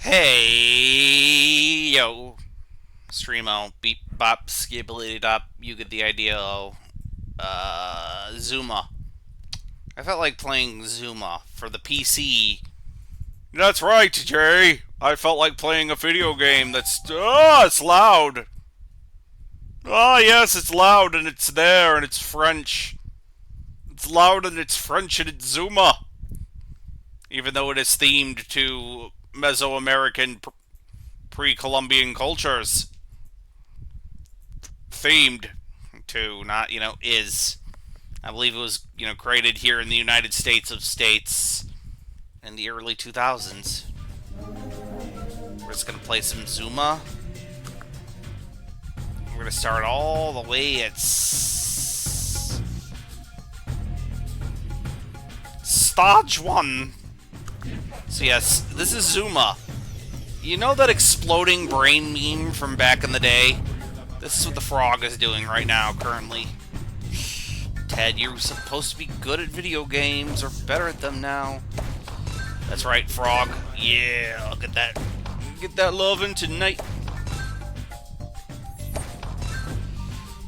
Hey, yo, Streamo, beep bop, skibbly dop, you get the idea. Zuma. I felt like playing Zuma for the PC. That's right, Jay. I felt like playing a video game it's loud. Ah, yes, it's loud and it's there and it's French. It's loud and it's French and it's Zuma. Even though it is themed to Mesoamerican pre-Columbian cultures. Themed to, not, is. I believe it was, created here in the United States of States in the early 2000s. We're just going to play some Zuma. We're going to start all the way at stage 1. So yes, this is Zuma. You know that exploding brain meme from back in the day? This is what the frog is doing right now, currently. Ted, you're supposed to be good at video games, or better at them now. That's right, frog. Yeah, I'll get that lovin' tonight.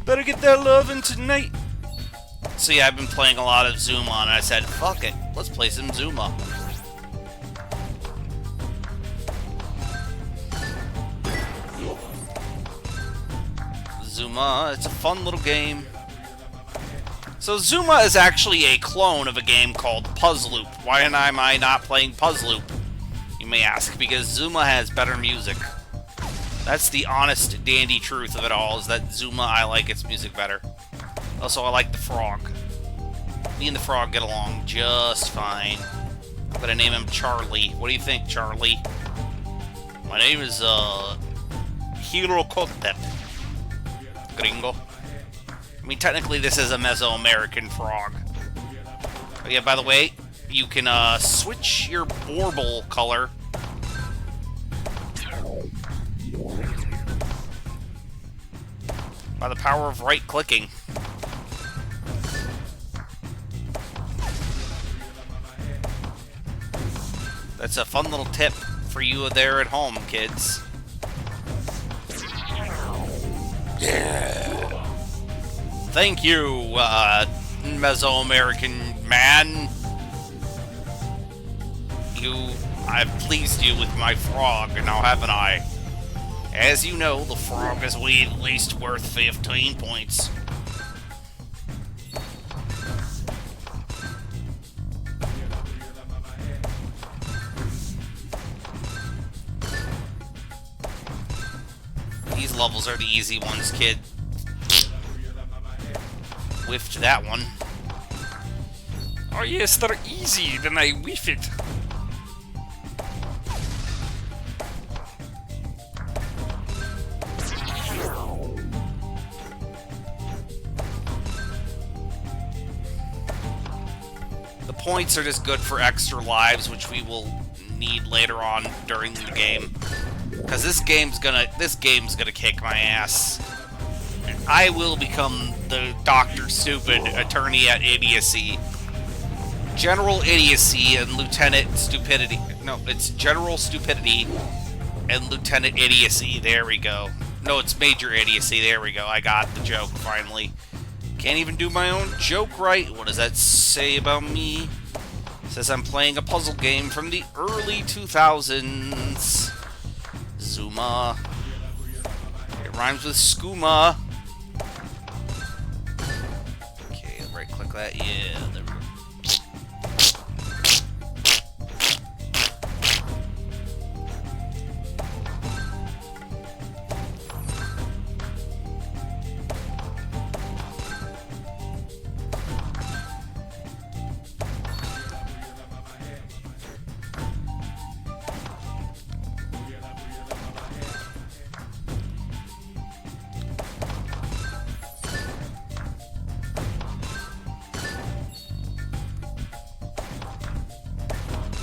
Better get that lovin' tonight. So yeah, I've been playing a lot of Zuma, and I said, fuck it, let's play some Zuma. Zuma, it's a fun little game. So Zuma is actually a clone of a game called Puzzloop. Why am I not playing Puzzloop? You may ask, because Zuma has better music. That's the honest, dandy truth of it all, is that Zuma, I like its music better. Also, I like the frog. Me and the frog get along just fine. I'm gonna name him Charlie. What do you think, Charlie? My name is, Hirokotep. Gringo. I mean, technically this is a Mesoamerican frog. Oh yeah, by the way, you can switch your bauble color. By the power of right-clicking. That's a fun little tip for you there at home, kids. Yeah. Thank you, Mesoamerican man. I've pleased you with my frog, now haven't I? As you know, the frog is at least worth 15 points. These levels are the easy ones, kid. Whiffed that one. Oh yes, they're easy, then I whiff it. The points are just good for extra lives, which we will need later on during the game. Because this game's gonna kick my ass. I will become the Dr. Stupid attorney at idiocy. General Idiocy and Lieutenant Stupidity. No, it's General Stupidity and Lieutenant Idiocy. There we go. No, it's Major Idiocy. There we go. I got the joke, finally. Can't even do my own joke right. What does that say about me? It says I'm playing a puzzle game from the early 2000s. Zuma. It rhymes with skooma. Okay, right-click that. Yeah, there we go.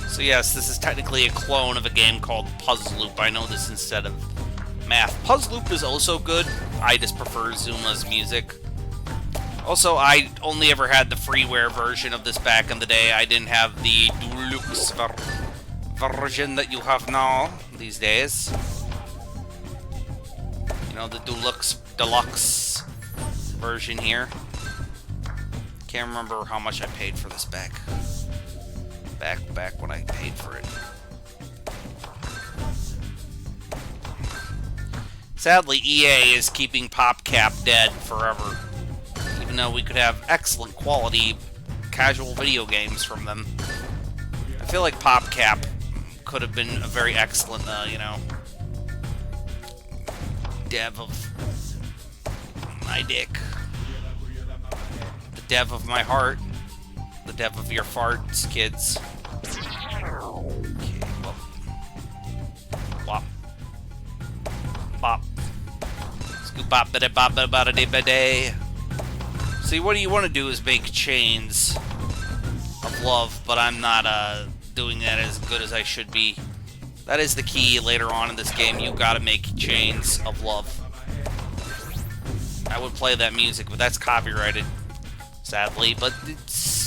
So yes, this is technically a clone of a game called Puzzloop. I know this instead of Math. Puzzloop is also good. I just prefer Zuma's music. Also, I only ever had the freeware version of this back in the day. I didn't have the deluxe version that you have now these days. You know, the deluxe version here. Can't remember how much I paid for this back when I paid for it. Sadly, EA is keeping PopCap dead forever, even though we could have excellent quality casual video games from them. I feel like PopCap could have been a very excellent, you know, dev of my dick. The dev of my heart. The dev of your farts, kids. Okay, well. Wop. Bop. Scoop bop ba da bop ba da day ba day. See, what you want to do is make chains of love, but I'm not doing that as good as I should be. That is the key later on in this game. You gotta make chains of love. I would play that music, but that's copyrighted, sadly. But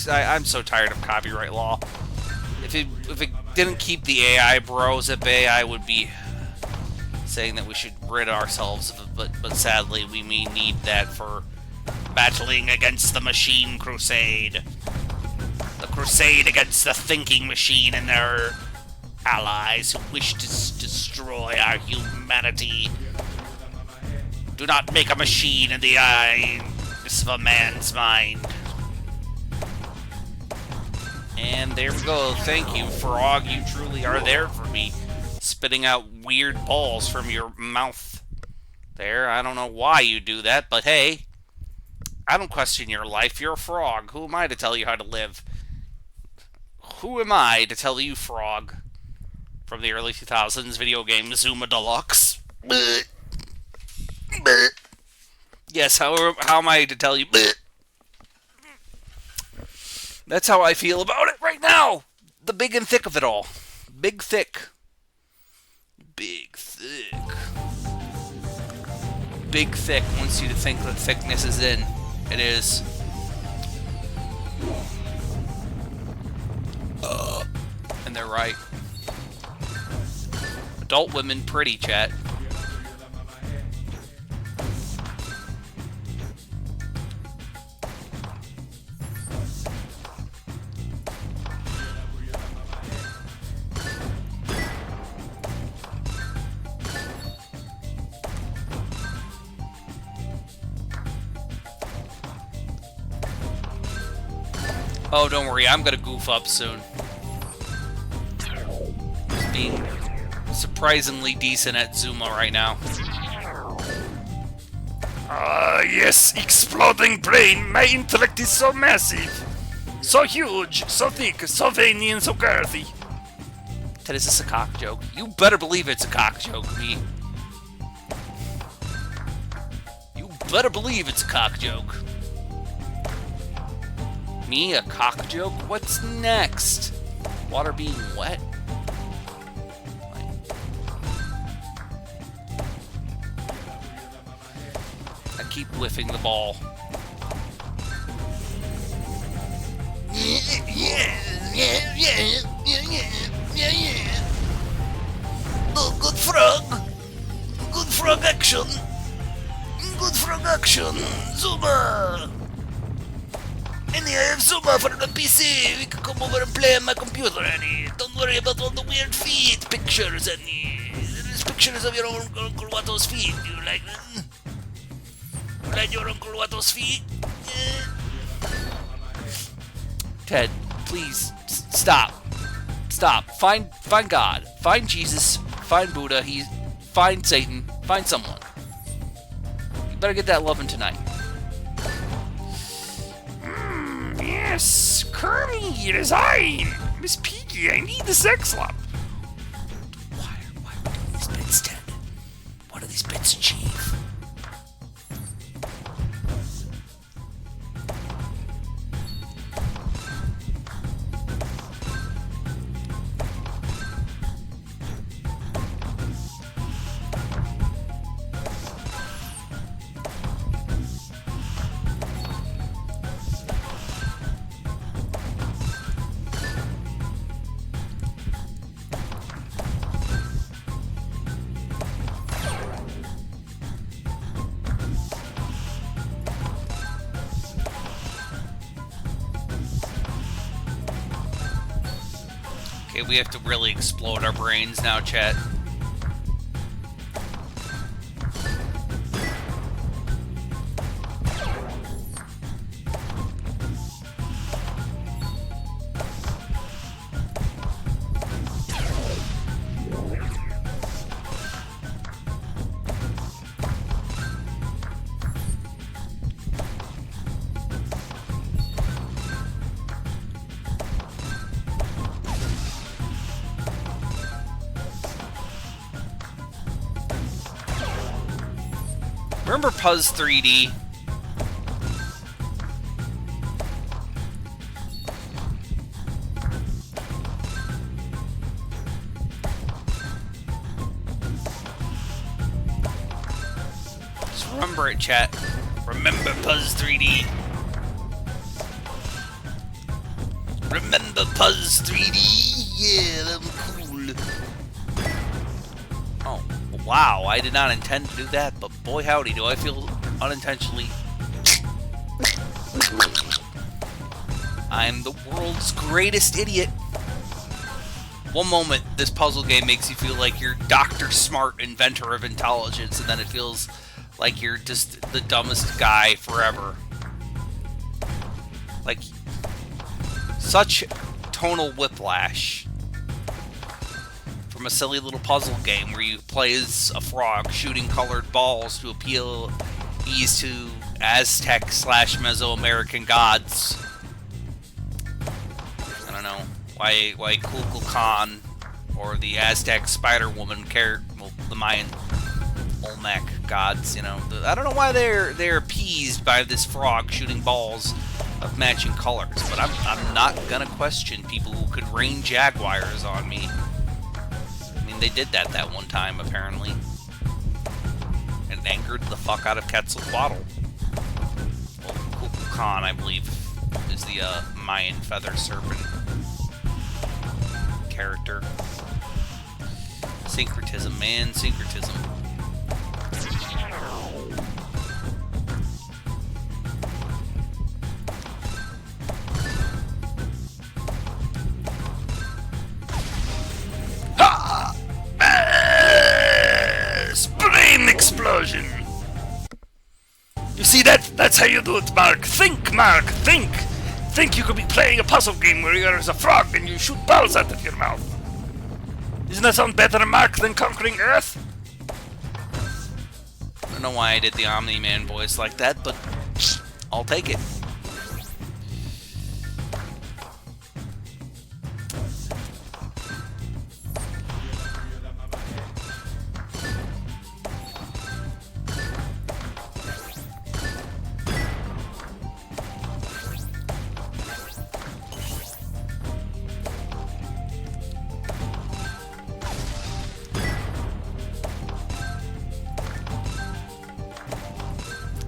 I'm so tired of copyright law. If it didn't keep the AI bros at bay, I would be saying that we should rid ourselves of it. But sadly, we may need that for battling against the machine crusade. The crusade against the thinking machine and their allies who wish to destroy our humanity. Do not make a machine in the eyes of a man's mind. And there we go. Thank you, Frog. You truly are there for me. Spitting out weird balls from your mouth there. I don't know why you do that, but hey, I don't question your life. You're a frog. Who am I to tell you how to live? Who am I to tell you, Frog? From the early 2000s video game Zuma Deluxe. Yes, how am I to tell you? That's how I feel about it right now. The big and thick of it all. Big thick. Big thick. Big thick wants you to think that thickness is in. It is. And they're right. Adult women pretty, chat. Oh, don't worry, I'm gonna goof up soon. Just being surprisingly decent at Zuma right now. Ah, yes, exploding brain. My intellect is so massive. So huge, so thick, so veiny, and so girthy. Ted, is this a cock joke? You better believe it's a cock joke, me. You better believe it's a cock joke. Me, a cock joke? What's next? Water being wet? I keep whiffing the ball. Yeah. Oh, good frog. Good frog action. Good frog action. Zuma. Annie, I have Zuma for the PC. We can come over and play on my computer, Annie. Don't worry about all the weird feet pictures, Annie. There's pictures of your own Uncle Watto's feet. Do you like them? You like your Uncle Watto's feet? Yeah. Ted, please, stop. Stop. Find God. Find Jesus. Find Buddha. Find Satan. Find someone. You better get that loving tonight. Yes, Kermie, it is I, Miss Piggy. I need the sex slop. Why are we doing these bits, Ted? What do these bits achieve? we have to really explode our brains now, chat. Remember Puzz 3D? Just remember it, chat. Remember Puzz 3D. Remember Puzz 3D? Yeah, I'm cool. Oh, wow, I did not intend to do that, but boy howdy, do I feel unintentionally. I'm the world's greatest idiot. One moment, this puzzle game makes you feel like you're Dr. Smart, inventor of intelligence, and then it feels like you're just the dumbest guy forever. Like, such tonal whiplash from a silly little puzzle game where you play as a frog shooting colored balls to appeal to Aztec / Mesoamerican gods. I don't know why Kukulkan or the Aztec Spider Woman well, the Mayan Olmec gods, you know. I don't know why they're appeased by this frog shooting balls of matching colors, but I'm not gonna question people who could rain jaguars on me. I mean, they did that one time, apparently. And angered the fuck out of Quetzalcoatl. Well, Kukulkan, I believe, is the Mayan feather serpent character. Syncretism, man, syncretism. Brain explosion! You see that? That's how you do it, Mark. Think, Mark, think! Think you could be playing a puzzle game where you're as a frog and you shoot balls out of your mouth. Doesn't that sound better, Mark, than conquering Earth? I don't know why I did the Omni-Man voice like that, but I'll take it.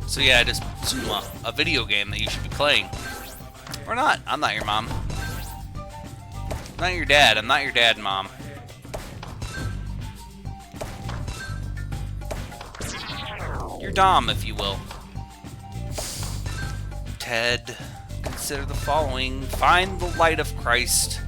So yeah, just Zuma, a video game that you should be playing. Or not. I'm not your mom. I'm not your dad. I'm not your dad, Mom. Your Dom, if you will. Ted, consider the following. Find the light of Christ.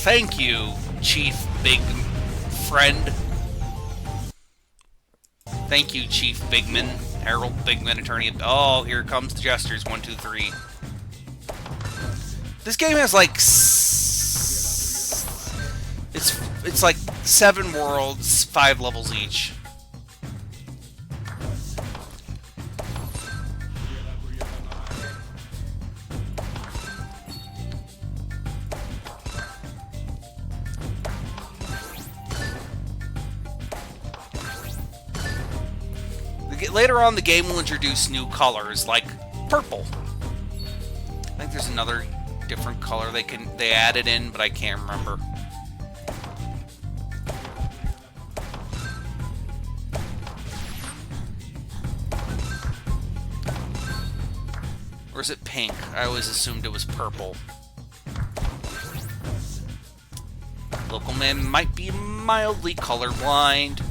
Thank you, Chief Big Friend. Thank you, Chief Bigman. Harold Bigman, attorney. Oh, here comes the jesters. 1, 2, 3. This game has like it's like 7 worlds, 5 levels each. later on the game will introduce new colors, like purple. I think there's another different color they added in, but I can't remember. Or is it pink? I always assumed it was purple. Local man might be mildly colorblind.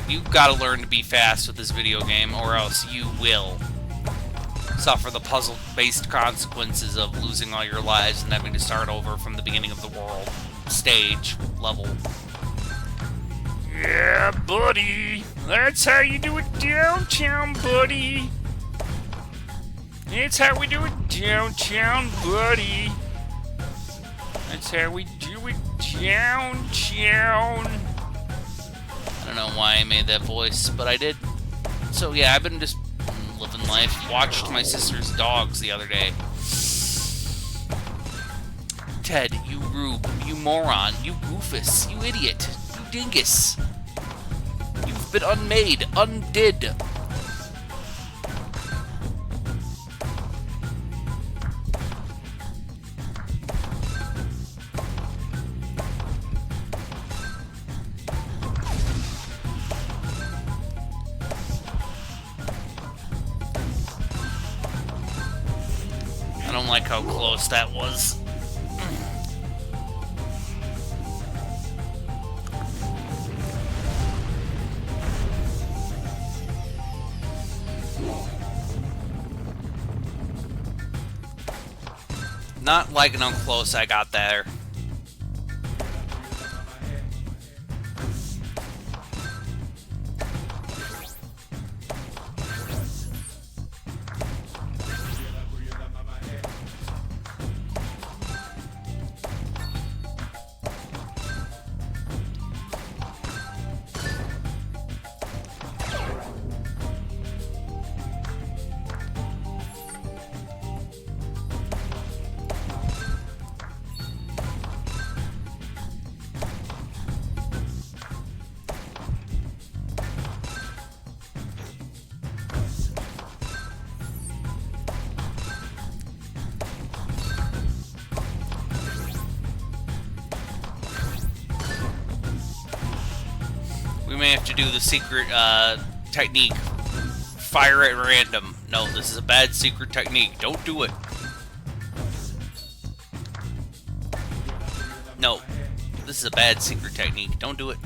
You gotta learn to be fast with this video game, or else you will suffer the puzzle-based consequences of losing all your lives and having to start over from the beginning of the world, stage, level. Yeah, buddy. That's how you do it downtown, buddy. That's how we do it downtown, buddy. That's how we do it downtown. I don't know why I made that voice, but I did. So yeah, I've been just living life. Watched my sister's dogs the other day. Ted, you rube, you moron, you goofus, you idiot, you dingus. You've been unmade, undid. I don't like how close that was. Not liking how close I got there. We may have to do the secret technique. Fire at random. No, this is a bad secret technique. Don't do it. No, this is a bad secret technique. Don't do it.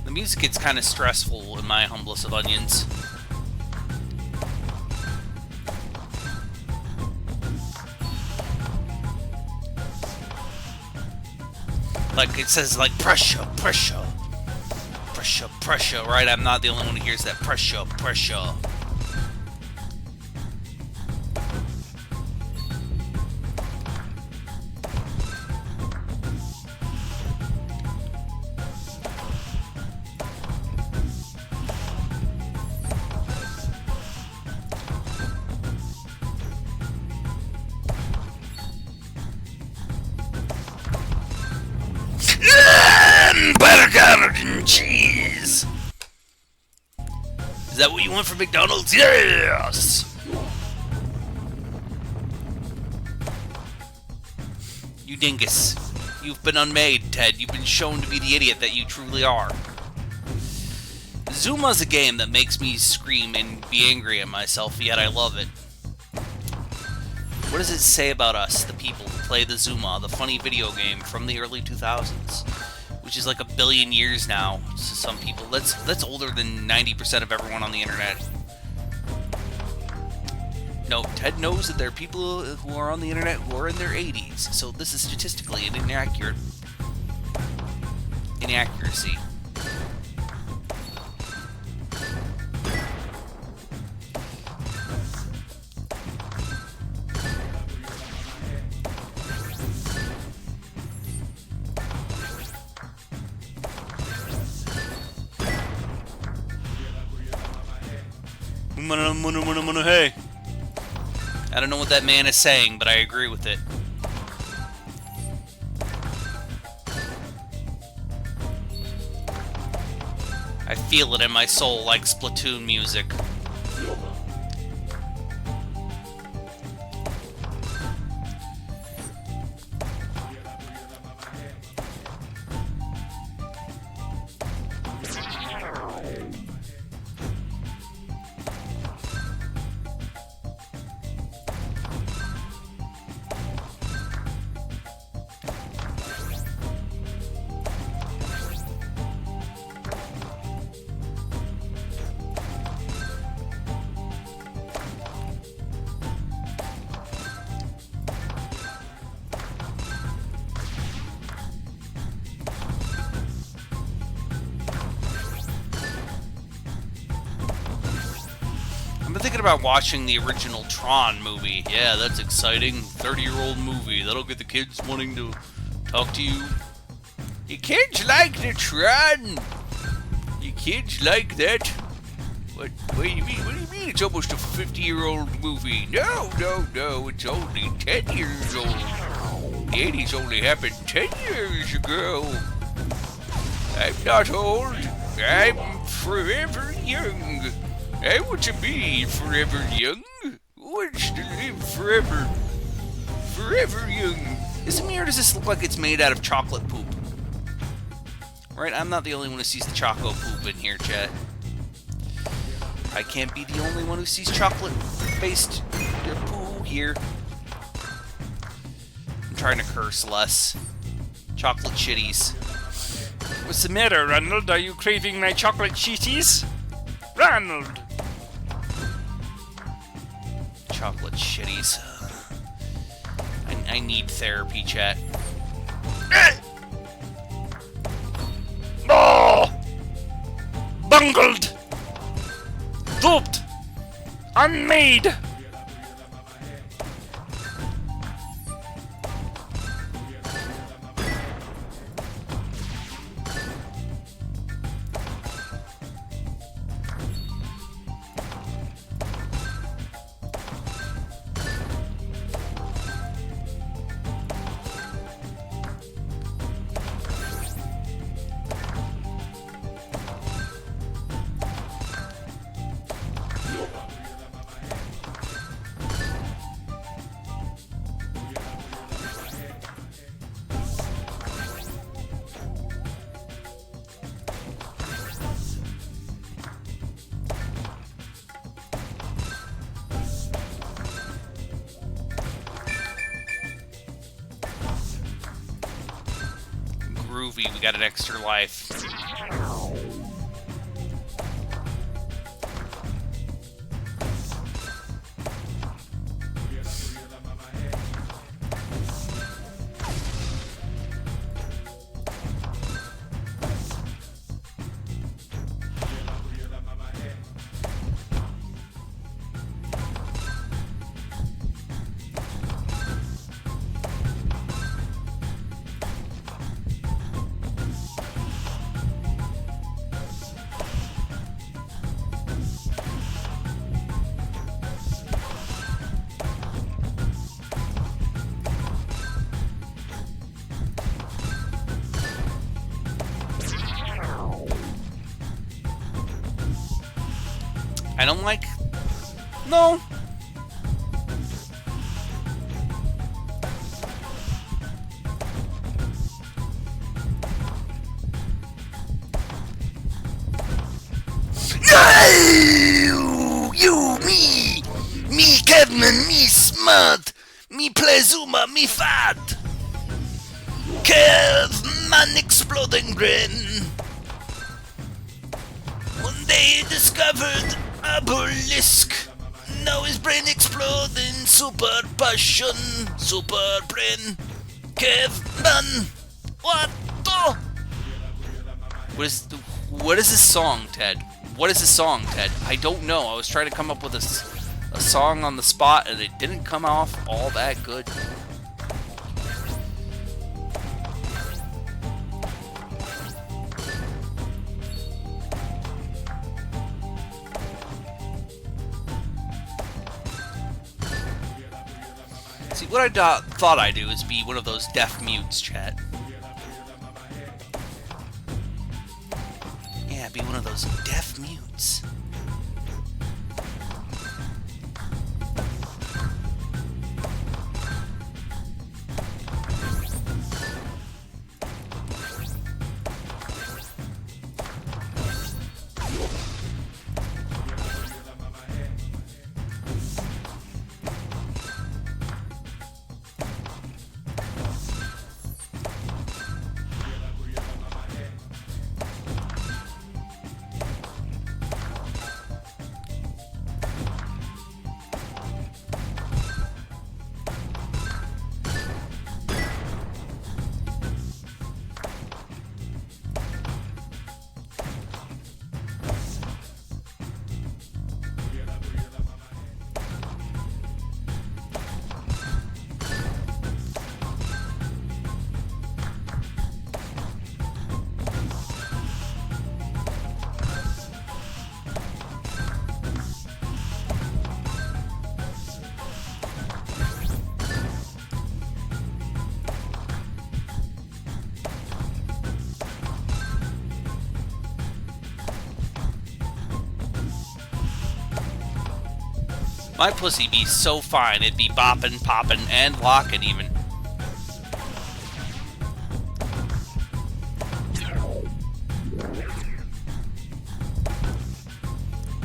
The music gets kind of stressful in my humblest of onions. Like it says, like pressure, pressure, pressure, pressure. Right? I'm not the only one who hears that pressure, pressure. Butter, garlic, and cheese. Is that what you want from McDonald's? Yes! You dingus. You've been unmade, Ted. You've been shown to be the idiot that you truly are. Zuma's a game that makes me scream and be angry at myself, yet I love it. What does it say about us, the people who play the Zuma, the funny video game from the early 2000s? Which is like a billion years now to some people. That's older than 90% of everyone on the internet. No, Ted knows that there are people who are on the internet who are in their 80s, so this is statistically an inaccuracy. Hey. I don't know what that man is saying, but I agree with it. I feel it in my soul like Splatoon music. I've been thinking about watching the original Tron movie. Yeah, that's exciting. 30-year-old movie. That'll get the kids wanting to talk to you. You kids like the Tron? You kids like that? What do you mean? What do you mean it's almost a 50-year-old movie? No, it's only 10 years old. The 80s only happened 10 years ago. I'm not old. I'm forever young. I want to be forever young. Who wants to live forever? Forever young. Is it me or does this look like it's made out of chocolate poop? Right, I'm not the only one who sees the choco poop in here, chat. I can't be the only one who sees chocolate-based poo here. I'm trying to curse less. Chocolate shitties. What's the matter, Ronald? Are you craving my chocolate cheeties? Ronald! Chocolate shitties. I need therapy, chat. Oh! Bungled! Duped! Unmade! Groovy, we got an extra life. I don't like... No. No! You, me Kevman, me smart, me play Zuma, me fat. Kev, man exploding brain. One day he discovered a obelisk. Now his brain exploding, super passion, super brain. Kev, man, what the? What is this song, Ted? What is this song, Ted? I don't know. I was trying to come up with a song on the spot, and it didn't come off all that good. See, what I thought I'd do is be one of those deaf mutes, chat. Yeah, be one of those deaf mutes. My pussy be so fine, it'd be bopping, popping, and locking even.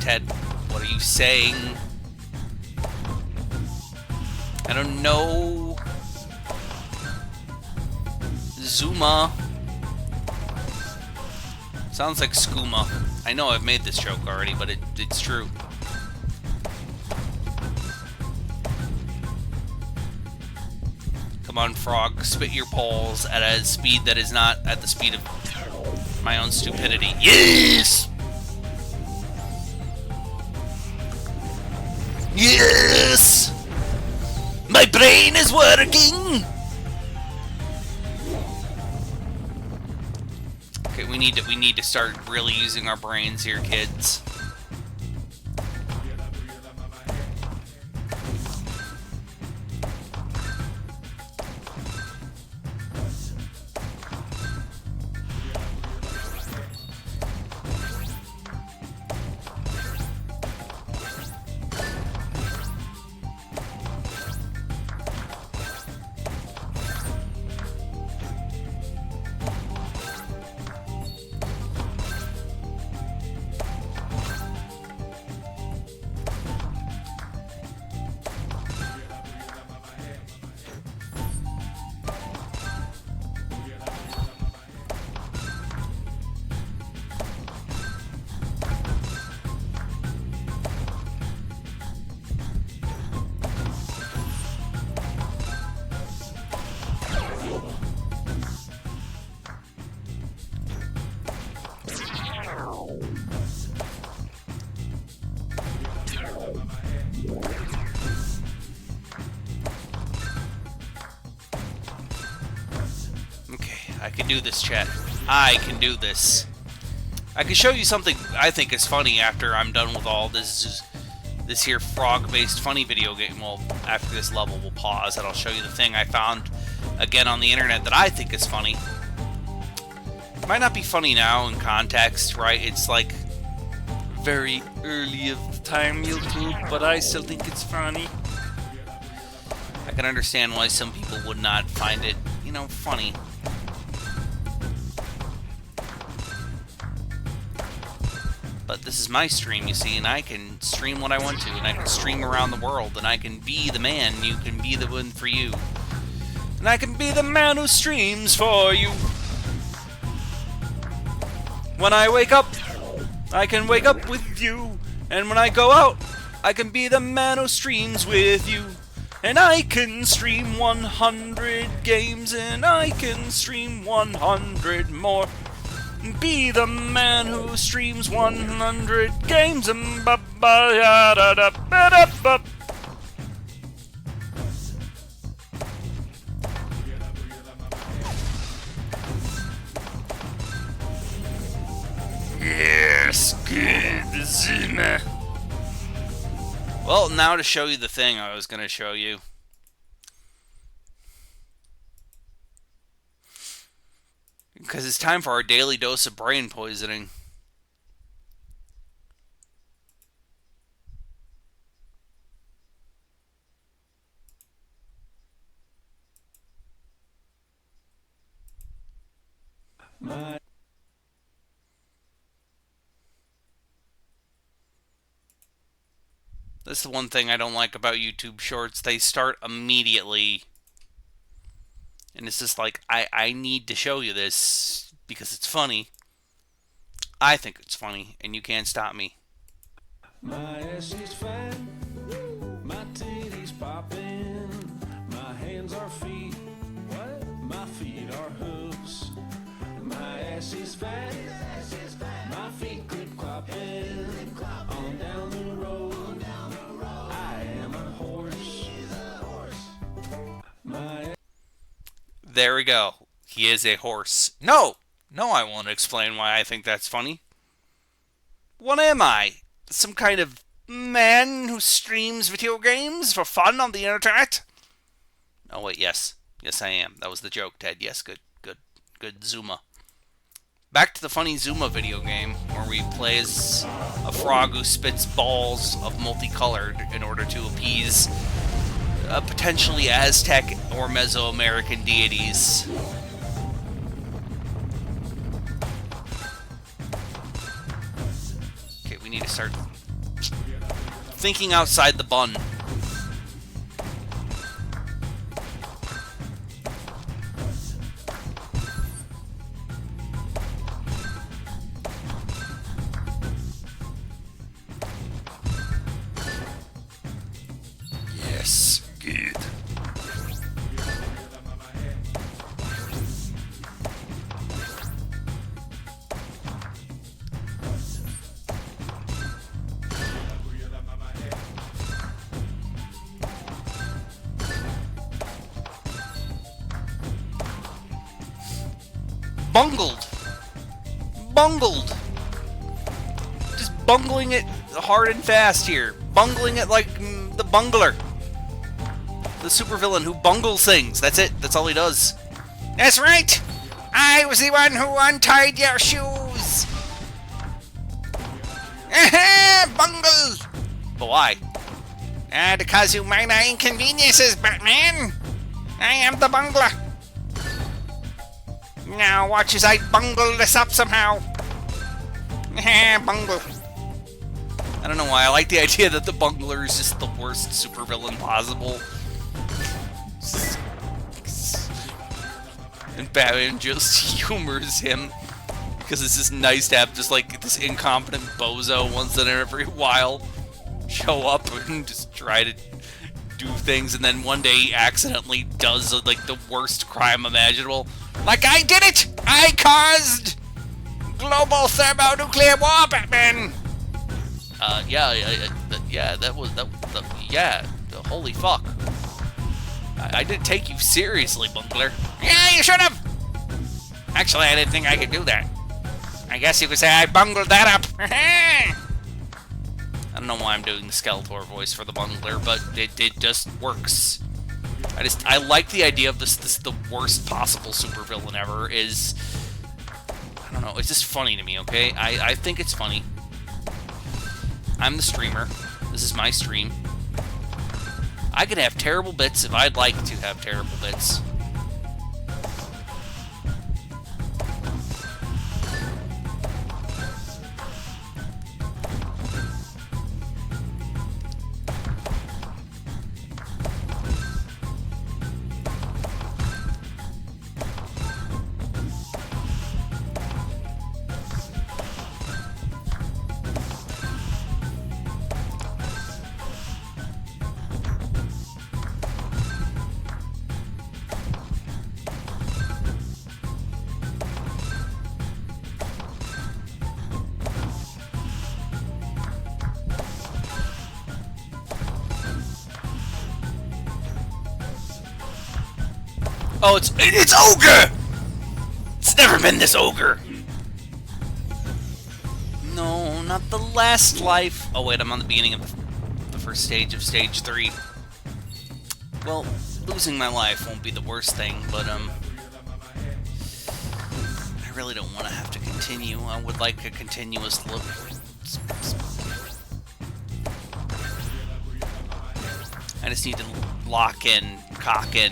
Ted, what are you saying? I don't know. Zuma. Sounds like skooma. I know I've made this joke already, but it's true. Come on, frog, spit your poles at a speed that is not at the speed of my own stupidity. Yes! Yes! My brain is working! Okay, we need to start really using our brains here, kids. I can do this, chat. I can do this. I can show you something I think is funny after I'm done with all this here frog-based funny video game. Well, after this level, we'll pause and I'll show you the thing I found again on the internet that I think is funny. It might not be funny now in context, right? It's like very early of time, YouTube, but I still think it's funny. I can understand why some people would not find it, you know, funny. But this is my stream, you see, and I can stream what I want to, and I can stream around the world, and I can be the man, you can be the one for you. And I can be the man who streams for you. When I wake up, I can wake up with you. And when I go out, I can be the man who streams with you. And I can stream 100 games, and I can stream 100 more. Be the man who streams 100 games and ba ba ya da da ba da ba. Yes, good, Zuma. Well, now to show you the thing I was going to show you. Because it's time for our daily dose of brain poisoning. This is the one thing I don't like about YouTube Shorts. They start immediately. And it's just like, I need to show you this because it's funny. I think it's funny, and you can't stop me. My ass is fine, my titties popping, my hands are feet, what? My feet are hooves. My ass is fine, my feet clip clopping, on down the road, I am a horse. My There we go. He is a horse. No! No, I won't explain why I think that's funny. What am I? Some kind of man who streams video games for fun on the internet? Oh, wait, yes. Yes, I am. That was the joke, Ted. Yes, good Zuma. Back to the funny Zuma video game, where we play as a frog who spits balls of multicolored in order to appease potentially Aztec or Mesoamerican deities. Okay, we need to start thinking outside the bun. Yes, good. Bungled. Just bungling it hard and fast here. Bungling it like the bungler. The supervillain who bungles things. That's it. That's all he does. That's right. I was the one who untied your shoes. Bungled. But why? To cause you minor inconveniences, Batman. I am the bungler. Now watch as I bungle this up somehow. Bungle. I don't know why. I like the idea that the bungler is just the worst supervillain possible. And Batman just humors him because it's just nice to have just like this incompetent bozo once in every while show up and just try to do things, and then one day he accidentally does like the worst crime imaginable. Like, I did it! I caused global thermonuclear war, Batman! Holy fuck. I didn't take you seriously, bungler. Yeah, you should have! Actually, I didn't think I could do that. I guess you could say I bungled that up. I don't know why I'm doing the Skeletor voice for the bungler, but it just works. I like the idea of this the worst possible supervillain ever is, I don't know, it's just funny to me, okay? I think it's funny. I'm the streamer. This is my stream. I can have terrible bits if I'd like to have terrible bits. Oh, it's ogre! It's never been this ogre! No, not the last life. Oh wait, I'm on the beginning of the first stage of stage 3. Well, losing my life won't be the worst thing, but I really don't want to have to continue. I would like a continuous look. I just need to lock in, cock in.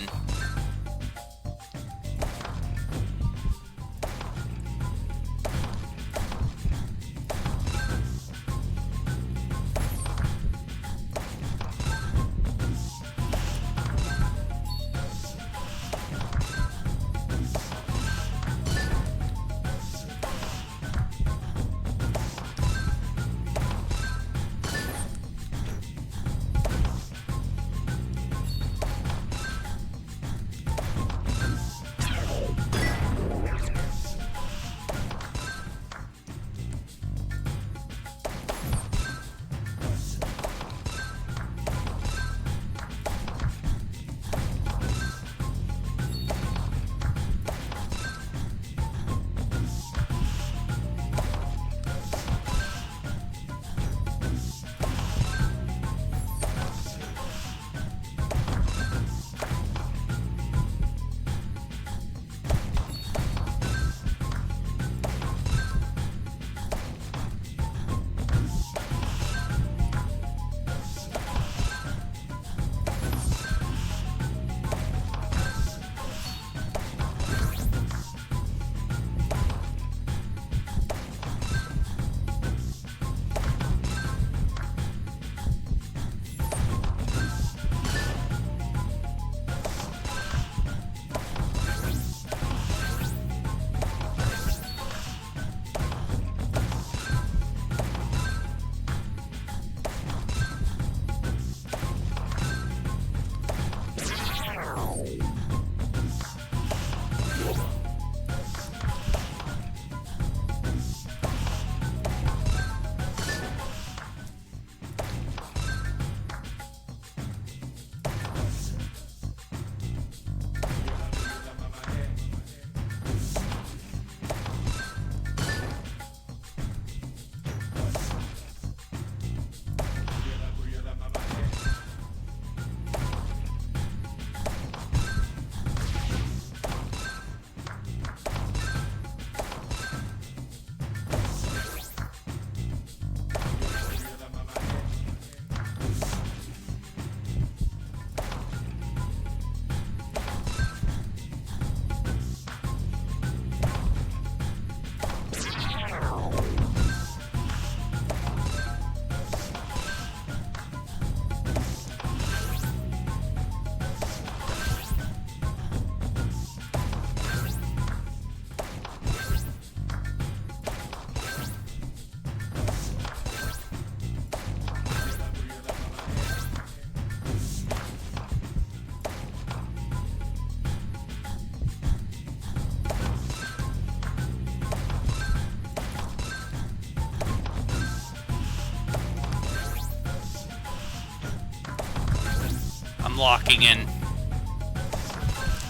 I'm locking in.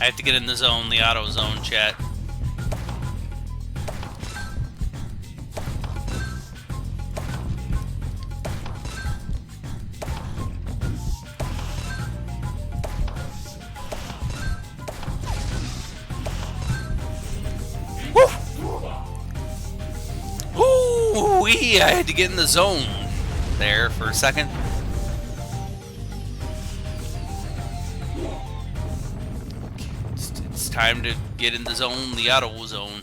I have to get in the zone, the auto zone, chat. Woo! Ooh-wee, I had to get in the zone. there for a second. It's time to get in the zone, the auto zone.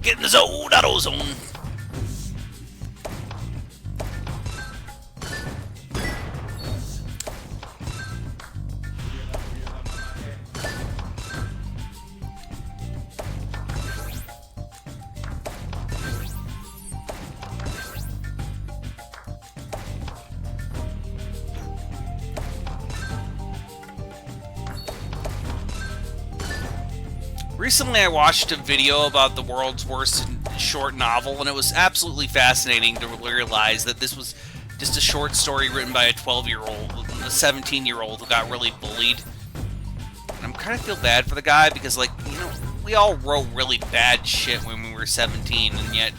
Get in the zone, auto zone. Recently, I watched a video about the world's worst short novel, and it was absolutely fascinating to realize that this was just a short story written by a 12-year-old, a 17-year-old who got really bullied. And I'm kind of feel bad for the guy because, like, you know, we all wrote really bad shit when we were 17, and yet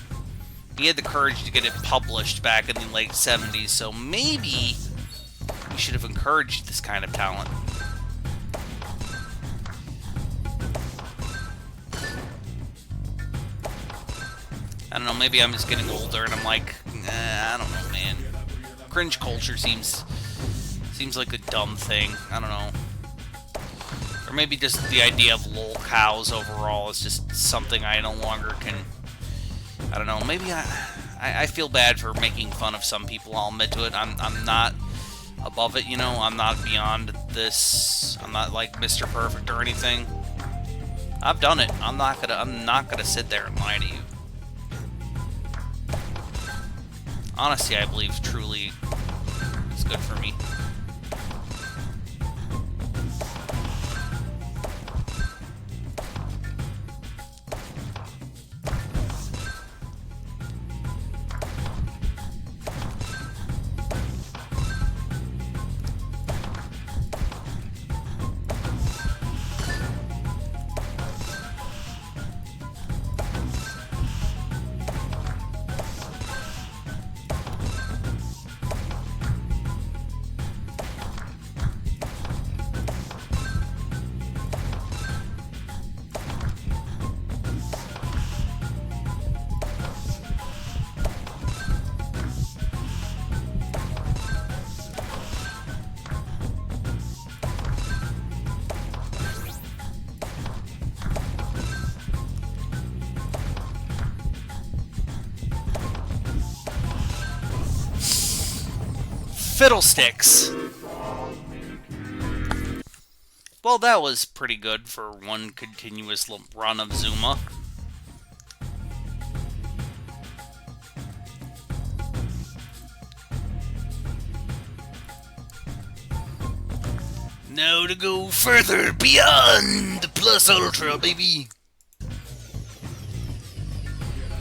he had the courage to get it published back in the late 70s, so maybe we should have encouraged this kind of talent. I don't know, maybe I'm just getting older and I'm like, I don't know, man. Cringe culture seems like a dumb thing. I don't know. Or maybe just the idea of lol cows overall is just something I no longer can... I don't know, maybe I feel bad for making fun of some people, I'll admit to it. I'm not above it, you know? I'm not beyond this. I'm not like Mr. Perfect or anything. I've done it. I'm not gonna sit there and lie to you. Honesty, I believe, truly is good for me. Fiddlesticks. Well, that was pretty good for one continuous run of Zuma. Now to go further beyond the Plus Ultra, baby.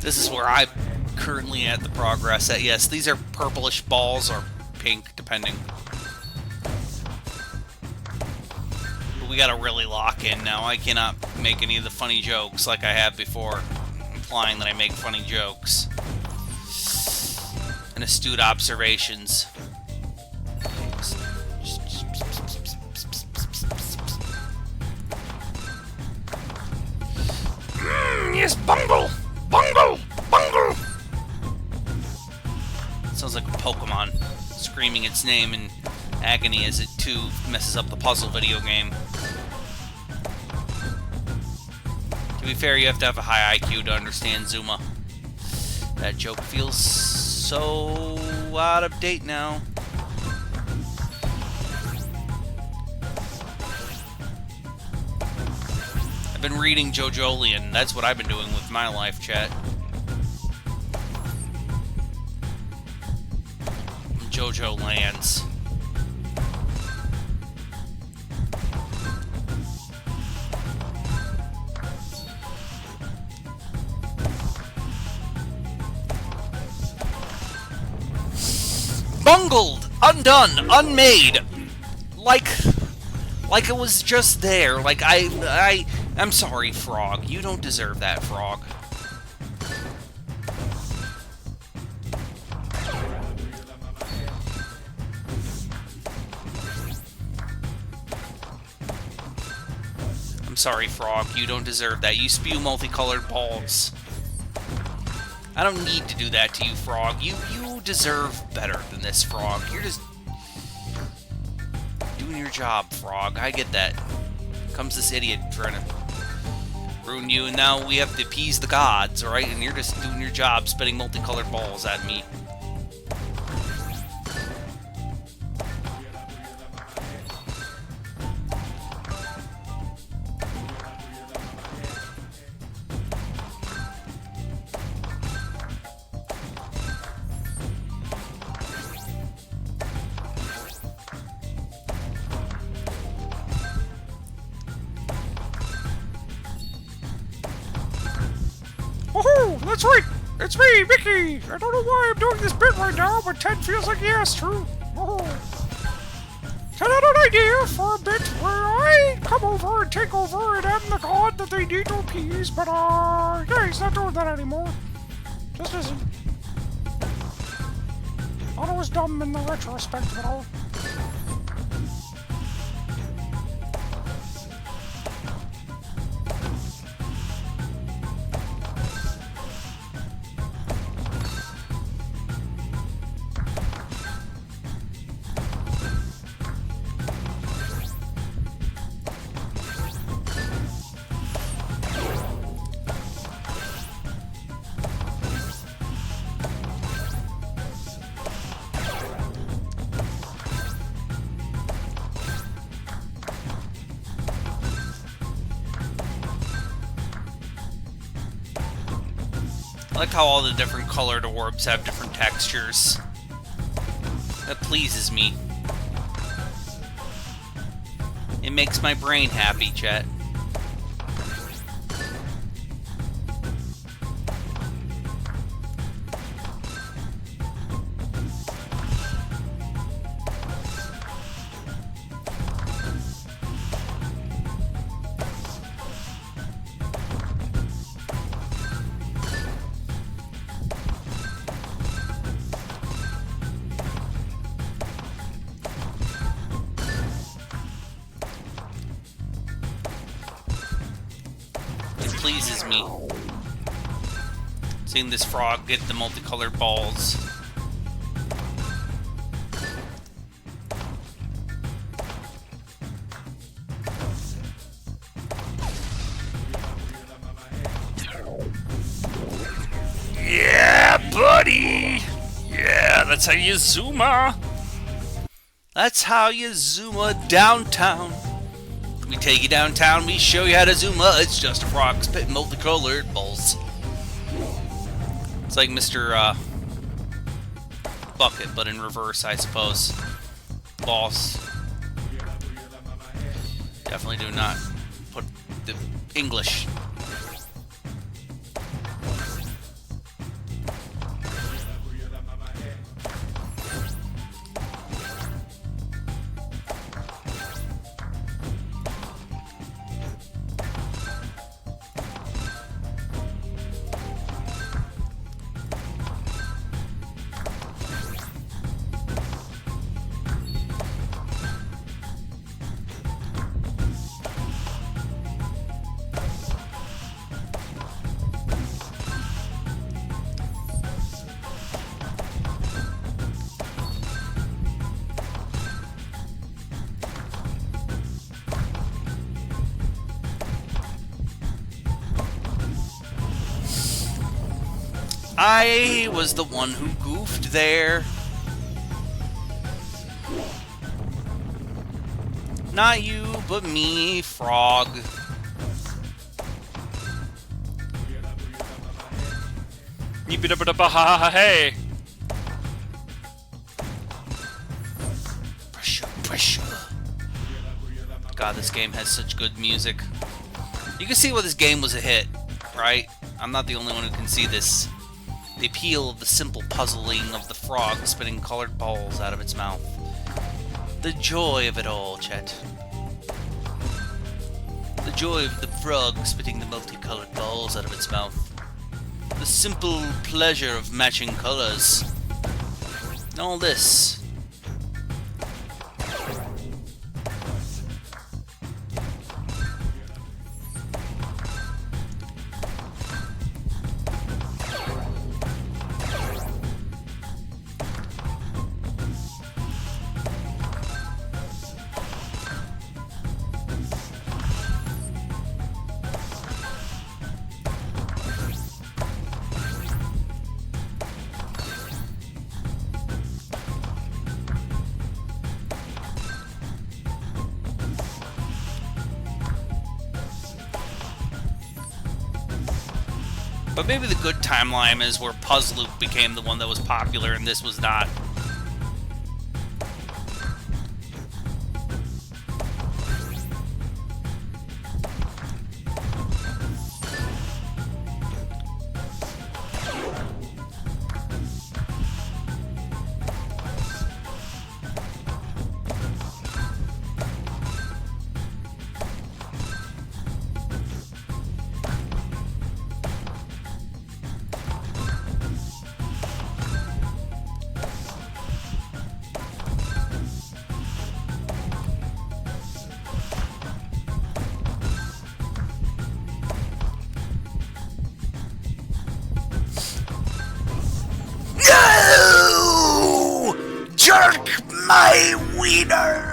This is where I'm currently at the progress at. Yes, these are purplish balls or pink, depending. But we gotta really lock in now. I cannot make any of the funny jokes like I have before, implying that I make funny jokes. And astute observations. Yes, bungle! Bungle! Bungle! Sounds like a Pokemon screaming its name in agony as it too messes up the puzzle video game. To be fair, you have to have a high IQ to understand Zuma. That joke feels so out of date now. I've been reading JoJolian. That's what I've been doing with my life, chat. JoJo lands. Bungled, undone, unmade, like it was just there. Like I'm sorry, Frog. You don't deserve that, Frog. I'm sorry, Frog. You don't deserve that. You spew multicolored balls. I don't need to do that to you, Frog. You deserve better than this, Frog. You're just doing your job, Frog. I get that. Comes this idiot trying to ruin you, and now we have to appease the gods, alright? And you're just doing your job, spitting multicolored balls at me. Oh, that's right! It's me, Mickey! I don't know why I'm doing this bit right now, but Ted feels like he has to. Oh. Ted had an idea for a bit where I come over and take over and am the god that they need to appease, but yeah, he's not doing that anymore. Just isn't. Thought it was dumb in the retrospect of it all. I like how all the different colored orbs have different textures. That pleases me. It makes my brain happy, chat. Pleases me. Seeing this frog get the multicolored balls. Yeah, buddy! Yeah, that's how you Zuma! That's how you Zuma downtown. We take you downtown, we show you how to Zuma. It's just a frog spitting multicolored balls. It's like Mr. Bucket, but in reverse, I suppose. Boss. Definitely do not put the English. I was the one who goofed there. Not you, but me, frog. Hey! Pressure, pressure. God, this game has such good music. You can see why this game was a hit, right? I'm not the only one who can see this. The appeal of the simple puzzling of the frog spitting colored balls out of its mouth. The joy of it all, Chet. The joy of the frog spitting the multicolored balls out of its mouth. The simple pleasure of matching colors. And all this. But maybe the good timeline is where Puzzle Loop became the one that was popular and this was not. No! Jerk my wiener!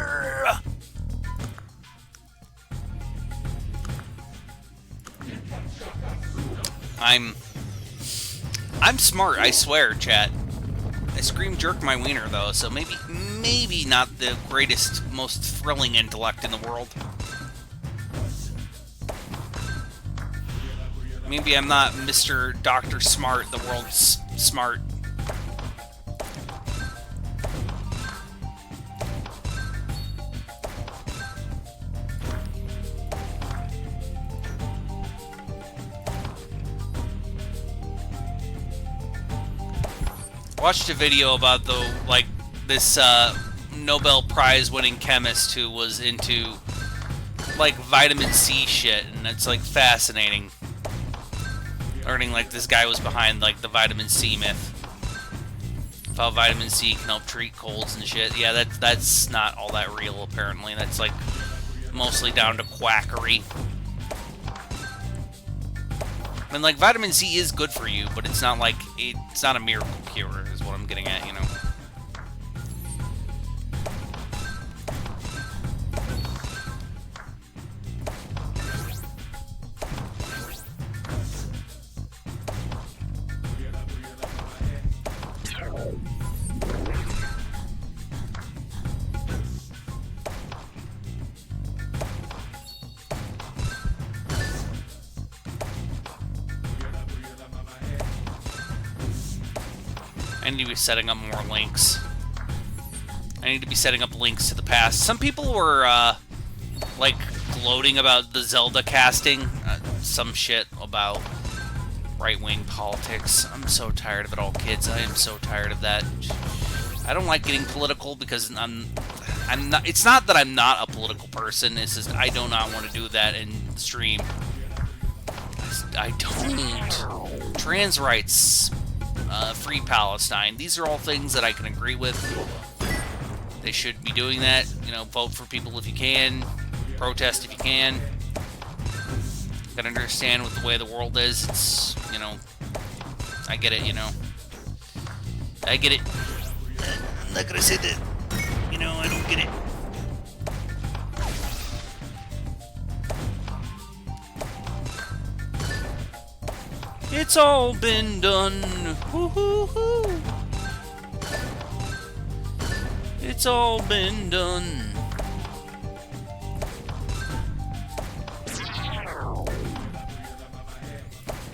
I'm smart, I swear, chat. I scream jerk my wiener though, so maybe not the greatest, most thrilling intellect in the world. Maybe I'm not Mr. Dr. Smart, the world's smart. Watched a video about this Nobel Prize winning chemist who was into like vitamin C shit, and it's like fascinating. Learning like this guy was behind like the vitamin C myth. Of how vitamin C can help treat colds and shit. Yeah, that's not all that real apparently. That's like mostly down to quackery. I mean, like, vitamin C is good for you, but it's not like, it's not a miracle cure, is what I'm getting at, you know? I need to be setting up more links. I need to be setting up links to the past. Some people were, like, gloating about the Zelda casting. Some shit about right-wing politics. I'm so tired of it all, kids. I am so tired of that. I don't like getting political because I'm not... It's not that I'm not a political person. It's just I do not want to do that in stream. I don't. Trans rights... Free Palestine. These are all things that I can agree with. They should be doing that. You know, vote for people if you can. Protest if you can. Gotta understand what the way the world is. It's, you know, I get it, you know. I get it. I'm not gonna say that, you know, I don't get it. It's all been done. Woo-hoo-hoo. It's all been done.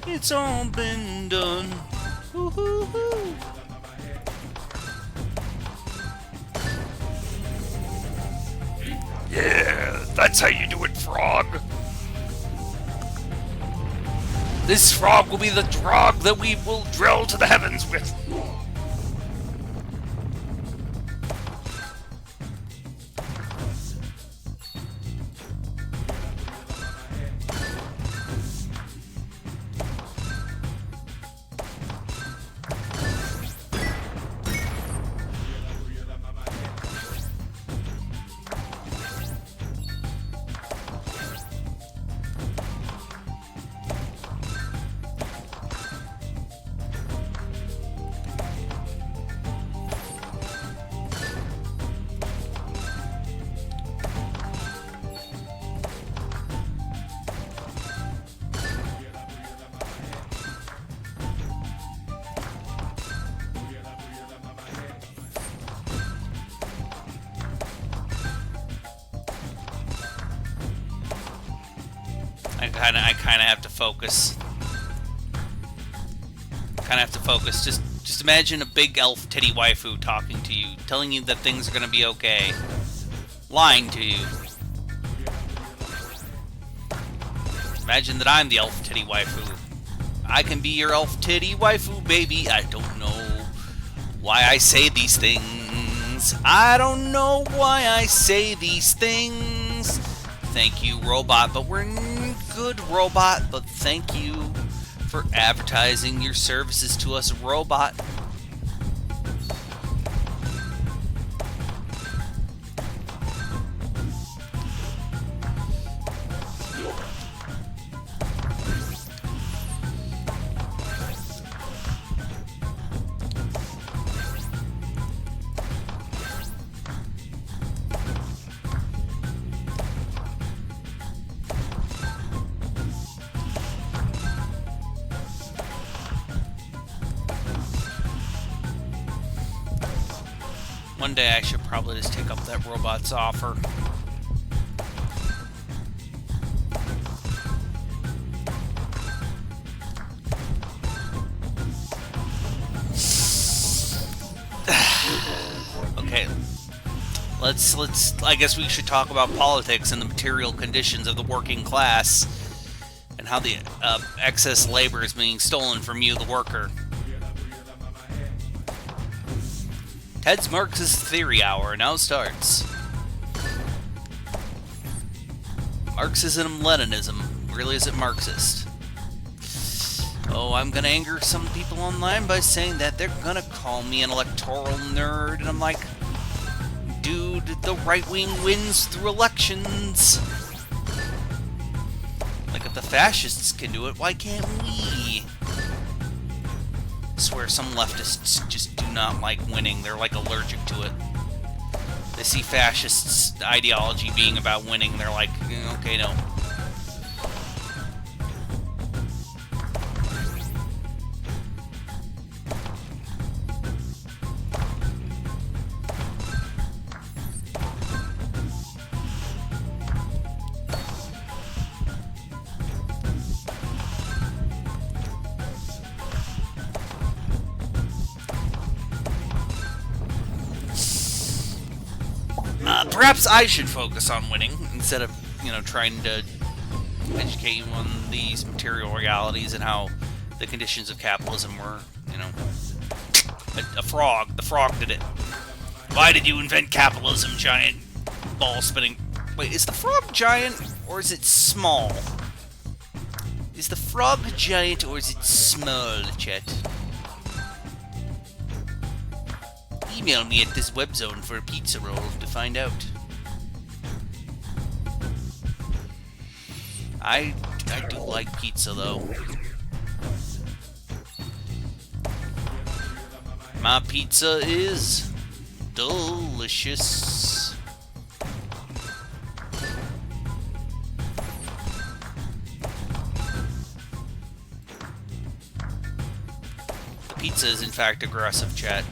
It's all been done. Woo-hoo-hoo. Yeah, that's how you do it, frog. This frog will be the drog that we will Drill to the heavens with. I kind of have to focus. kind of have to focus. Just imagine a big elf titty waifu talking to you, telling you that things are gonna be okay, lying to you. Imagine that I'm the elf titty waifu. I can be your elf titty waifu, baby. I don't know why I say these things. I don't know why I say these things. Thank you, robot, but we're good, robot, but thank you for advertising your services to us, robot. One day I should probably just take up that robot's offer. Okay. Let's I guess we should talk about politics and the material conditions of the working class and how the excess labor is being stolen from you, the worker. Ted's Marxist Theory Hour now starts. Marxism-Leninism really isn't Marxist. Oh, I'm gonna anger some people online by saying that they're gonna call me an electoral nerd, and I'm like, dude, the right wing wins through elections. Like, if the fascists can do it, why can't we? I swear some leftists just do not like winning. They're like allergic to it. They see fascists' ideology being about winning. They're like, okay, no. Perhaps I should focus on winning instead of, trying to educate you on these material realities and how the conditions of capitalism were, a frog. The frog did it. Why did you invent capitalism, giant ball spinning? Wait, is the frog giant or is it small? Is the frog giant or is it small, chat? Email me at this web zone for a pizza roll to find out. I do like pizza though. My pizza is delicious. The pizza is in fact aggressive, chat.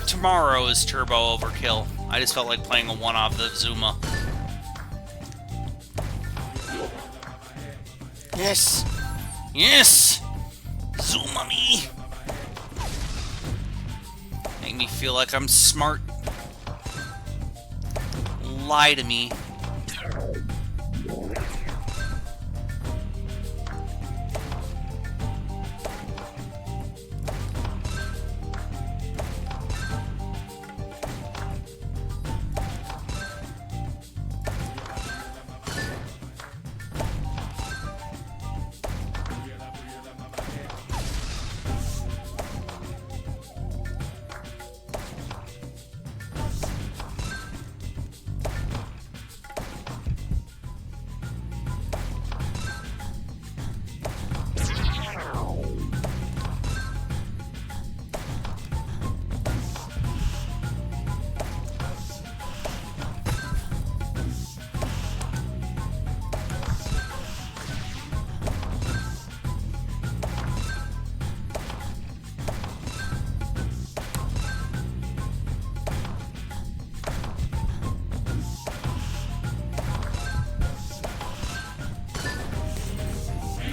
Tomorrow is Turbo Overkill. I just felt like playing a one-off of Zuma. Yes! Yes! Zuma me! Make me feel like I'm smart. Lie to me.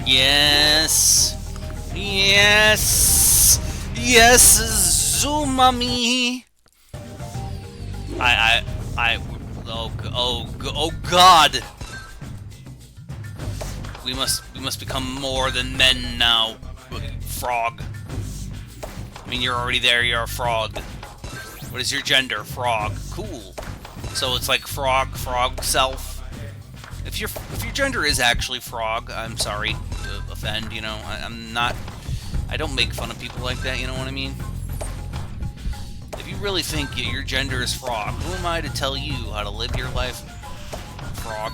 Yes. Yes. Yes, Zuma me. Oh God. We must become more than men now. Frog. I mean, you're already there. You're a frog. What is your gender? Frog. Cool. So it's like frog self. If your gender is actually frog, I'm sorry to offend. You know, I'm not. I don't make fun of people like that. You know what I mean? If you really think your gender is frog, who am I to tell you how to live your life, frog?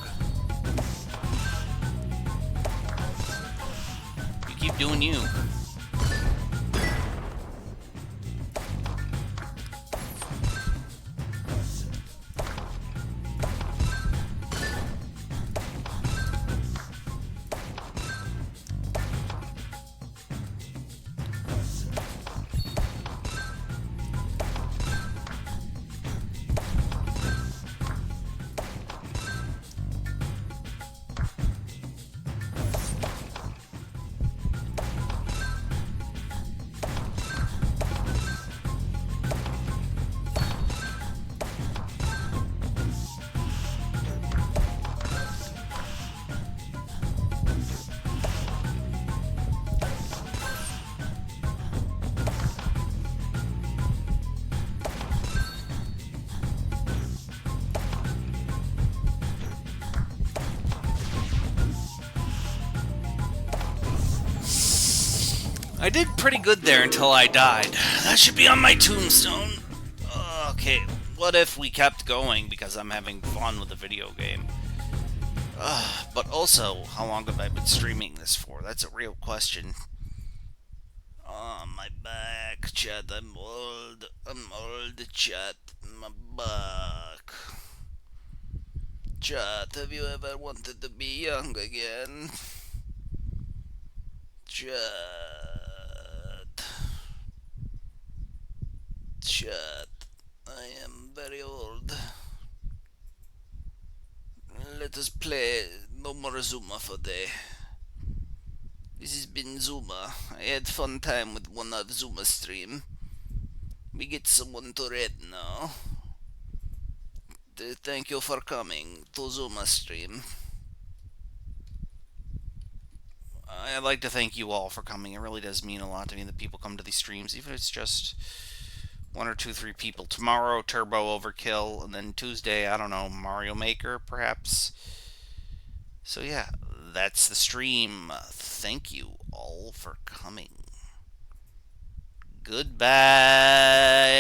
You keep doing you. I did pretty good there until I died. That should be on my tombstone. Okay, what if we kept going because I'm having fun with the video game? But also, how long have I been streaming this for? That's a real question. Oh, my back, chat. I'm old. I'm old, chat. My back. Chat, have you ever wanted to be young again? Chat. Chat. I am very old. Let us play no more Zuma for day. This has been Zuma. I had fun time with one of Zuma stream. We get someone to read now. Thank you for coming to Zuma stream. I'd like to thank you all for coming. It really does mean a lot to me that people come to these streams, even if it's just 1 or 2, 3 people. Tomorrow, Turbo Overkill, and then Tuesday, I don't know, Mario Maker, perhaps. So yeah, that's the stream. Thank you all for coming. Goodbye.